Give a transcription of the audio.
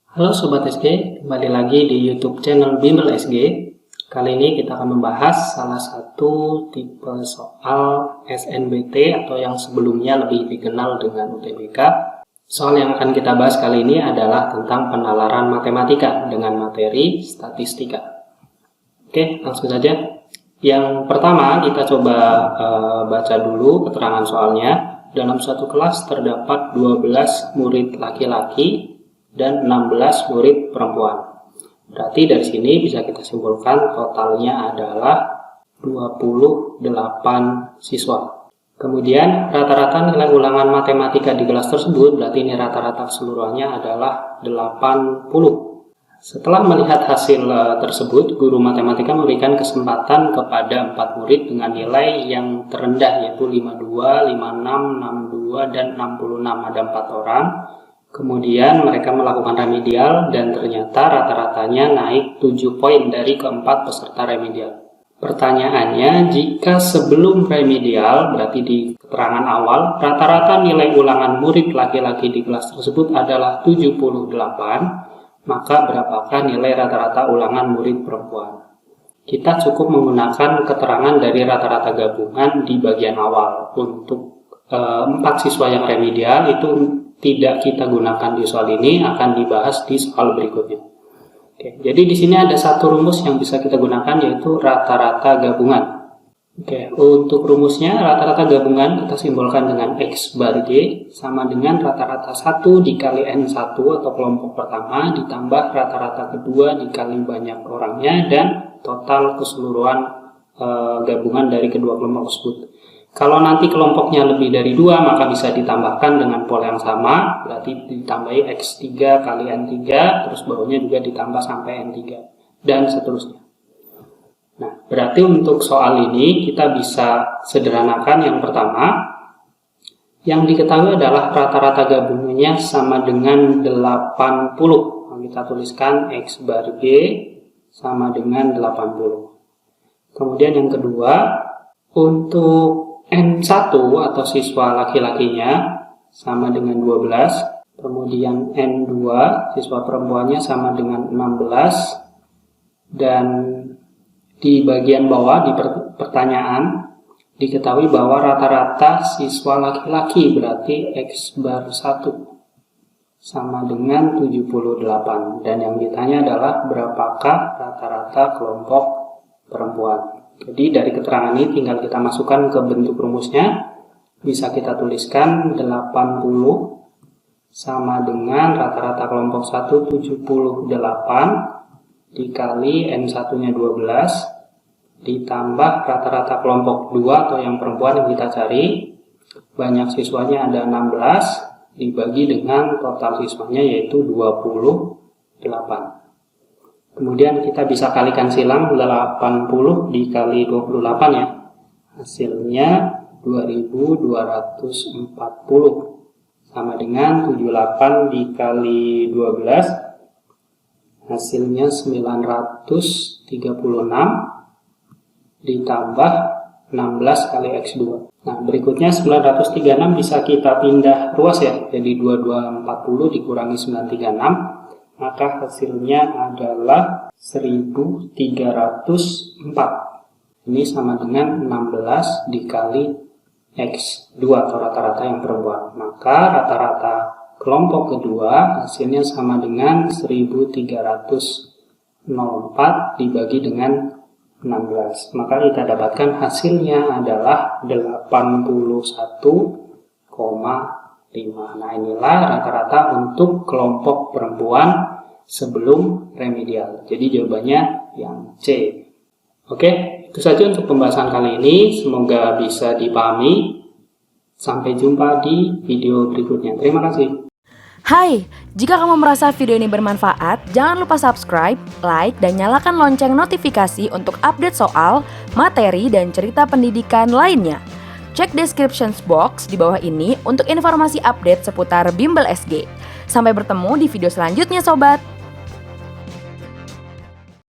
Halo Sobat SG, kembali lagi di YouTube channel Bimbel SG. Kali ini kita akan membahas salah satu tipe soal SNBT atau yang sebelumnya lebih dikenal dengan UTBK. Soal yang akan kita bahas kali ini adalah tentang penalaran matematika dengan materi statistika. Oke, langsung saja. Yang pertama kita coba baca dulu keterangan soalnya. Dalam suatu kelas terdapat 12 murid laki-laki dan 16 murid perempuan. Berarti dari sini bisa kita simpulkan totalnya adalah 28 siswa. Kemudian rata-rata nilai ulangan matematika di kelas tersebut, berarti ini rata-rata keseluruhannya adalah 80. Setelah melihat hasil tersebut, guru matematika memberikan kesempatan kepada 4 murid dengan nilai yang terendah, yaitu 52, 56, 62, dan 66. Ada 4 orang. Kemudian mereka melakukan remedial dan ternyata rata-ratanya naik 7 poin dari keempat peserta remedial. Pertanyaannya, jika sebelum remedial, berarti di keterangan awal, rata-rata nilai ulangan murid laki-laki di kelas tersebut adalah 78, maka berapakah nilai rata-rata ulangan murid perempuan? Kita cukup menggunakan keterangan dari rata-rata gabungan di bagian awal. Untuk 4 siswa yang remedial itu tidak kita gunakan di soal ini, akan dibahas di soal berikutnya. Oke, jadi di sini ada satu rumus yang bisa kita gunakan, yaitu rata-rata gabungan. Oke, untuk rumusnya rata-rata gabungan kita simbolkan dengan X bar Y sama dengan rata-rata 1 dikali N1 atau kelompok pertama ditambah rata-rata kedua dikali banyak orangnya dan total keseluruhan gabungan dari kedua kelompok tersebut. Kalau nanti kelompoknya lebih dari 2, maka bisa ditambahkan dengan pola yang sama, berarti ditambahi X3 kali N3, terus bawahnya juga ditambah sampai N3, dan seterusnya. Nah, berarti untuk soal ini kita bisa sederhanakan yang pertama, yang diketahui adalah rata-rata gabungannya sama dengan 80. Kita tuliskan X bar Y sama dengan 80. Kemudian yang kedua, untuk N1 atau siswa laki-lakinya sama dengan 12, kemudian N2 siswa perempuannya sama dengan 16, dan di bagian bawah di pertanyaan diketahui bahwa rata-rata siswa laki-laki berarti X bar 1 sama dengan 78, dan yang ditanya adalah berapakah rata-rata kelompok perempuan. Jadi dari keterangan ini tinggal kita masukkan ke bentuk rumusnya. Bisa kita tuliskan 80 sama dengan rata-rata kelompok 1 78 dikali N1-nya 12 ditambah rata-rata kelompok 2 atau yang perempuan yang kita cari. Banyak siswanya ada 16 dibagi dengan total siswanya yaitu 28. Kemudian kita bisa kalikan silang 80 dikali 28 ya. Hasilnya 2240 sama dengan 78 dikali 12. Hasilnya 936 ditambah 16 kali X2. Nah, berikutnya 936 bisa kita pindah ruas ya. Jadi 2240 dikurangi 936. Maka hasilnya adalah 1304. Ini sama dengan 16 dikali X2 atau rata-rata yang perempuan. Maka rata-rata kelompok kedua hasilnya sama dengan 1304 dibagi dengan 16. Maka kita dapatkan hasilnya adalah 81,5. Nah, inilah rata-rata untuk kelompok perempuan sebelum remedial. Jadi jawabannya yang C. Oke, itu saja untuk pembahasan kali ini. Semoga bisa dipahami. Sampai jumpa di video berikutnya. Terima kasih. Hai, jika kamu merasa video ini bermanfaat, jangan lupa subscribe, like, dan nyalakan lonceng notifikasi untuk update soal, materi, dan cerita pendidikan lainnya. Cek description box di bawah ini untuk informasi update seputar Bimbel SG. Sampai bertemu di video selanjutnya, Sobat!